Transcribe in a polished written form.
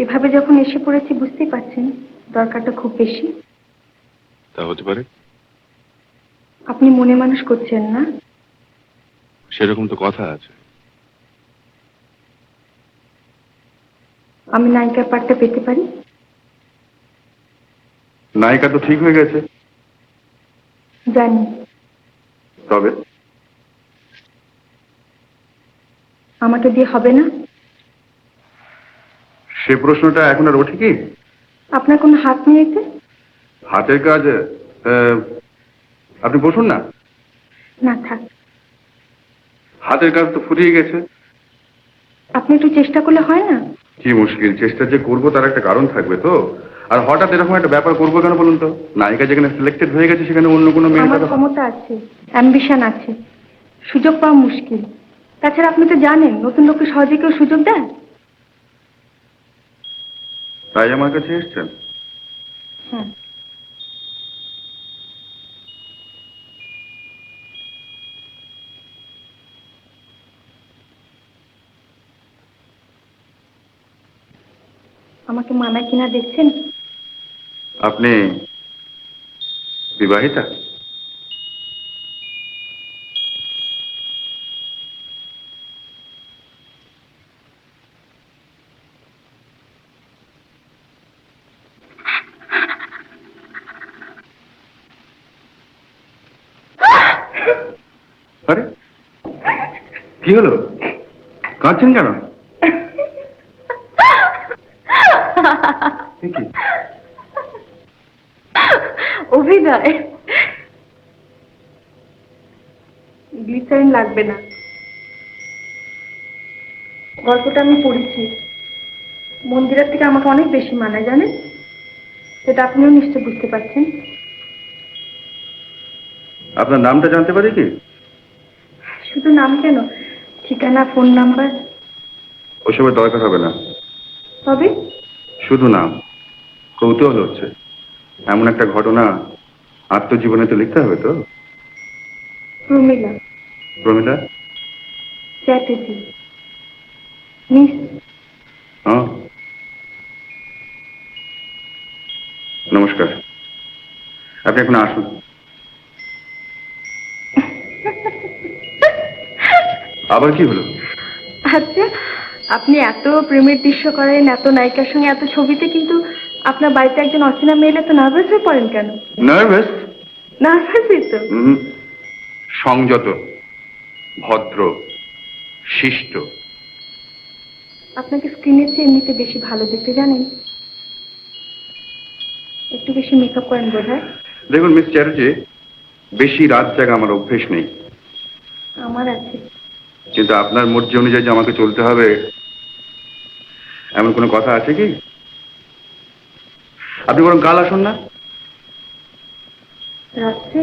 এভাবে যখন এসে পড়েছি বুঝতেই পারছেন দরকারটা খুব বেশি। তা হতে পারে। আপনি মনে মানুষ করছেন না? সেরকম তো কথা আছে। আমি নায়িকার পাঠটা পেতে পারি? নায়িকা তো ঠিক হয়ে গেছে। জানি। তবে আমাকে দিয়ে হবে না? সে প্রশ্নটা এখন আর ওঠে কি? আপনার কোনো হাত নেই এতে? হাতের কাজ। আপনি বসুন না। না থাক। হাতের কাজ তো ফুরিয়ে গেছে। আপনি একটু চেষ্টা করলে হয় না? কি মুশকিল, চেষ্টা যে করবো তার একটা কারণ থাকবে তো। আর হঠাৎ এরকম একটা ব্যাপার করবো কেন বলুন তো? নায়িকা যেখানে সিলেক্টেড হয়ে গেছে সেখানে অন্য কোনো মেয়ের আমার কথা। ক্ষমতা আছে, অ্যাম্বিশন আছে, সুযোগ পাওয়া মুশকিল। তাছাড়া আপনি তো জানেন নতুন লোককে সহজে কেউ সুযোগ দেয়? তাই আমার কাছে এসছেন? হ্যাঁ। আমাকে মানায় কিনা দেখছেন? আপনি বিবাহিতা? আরে কি হলো, কাঁদছেন কেন? অভিনয়। গ্লিসারিন লাগবে না। গল্পটা আমি পড়েছি। মন্দিরের থেকে আমাকে অনেক বেশি মানায় জানেন, সেটা আপনিও নিশ্চয় বুঝতে পারছেন। আপনার নামটা জানতে পারি কি? শুধু নাম কেন, ঠিকানা, ফোন নাম্বার। ওসবের দরকার হবে না। তবে শুধু নাম। কৌতূহল হচ্ছে, এমন একটা ঘটনা আত্মজীবনে তো লিখতে হবে তো। প্রমীলা। প্রমিলা? চ্যাটার্জি। মিস। হ্যাঁ, নমস্কার। আপনি এখন আসুন। আবার কি হলো? আচ্ছা, আপনি এত প্রেমের দৃশ্য করেন, এত নায়িকার সঙ্গে এত ছবিতে, কিন্তু আপনার বাড়িতে একজন অচেনা মেয়ে এত নার্ভাস হয়ে পড়েন কেন? নার্ভাস? নার্ভাসই তো। সংযত, ভদ্র, শিষ্ট। আপনাকে স্ক্রিনের চেয়ে এমনিতে বেশি ভালো দেখতে জানেন। একটু বেশি মেকআপ করেন বোধহয়। দেখুন মিস চ্যাটার্জি, বেশি রাত জাগা আমার অভ্যেস নেই। আমার আছে। কিন্তু আপনার মর্জি অনুযায়ী যে আমাকে চলতে হবে এমন কোনো কথা আছে কি? আপনি বরং কাল আসুন না। রাত্রে?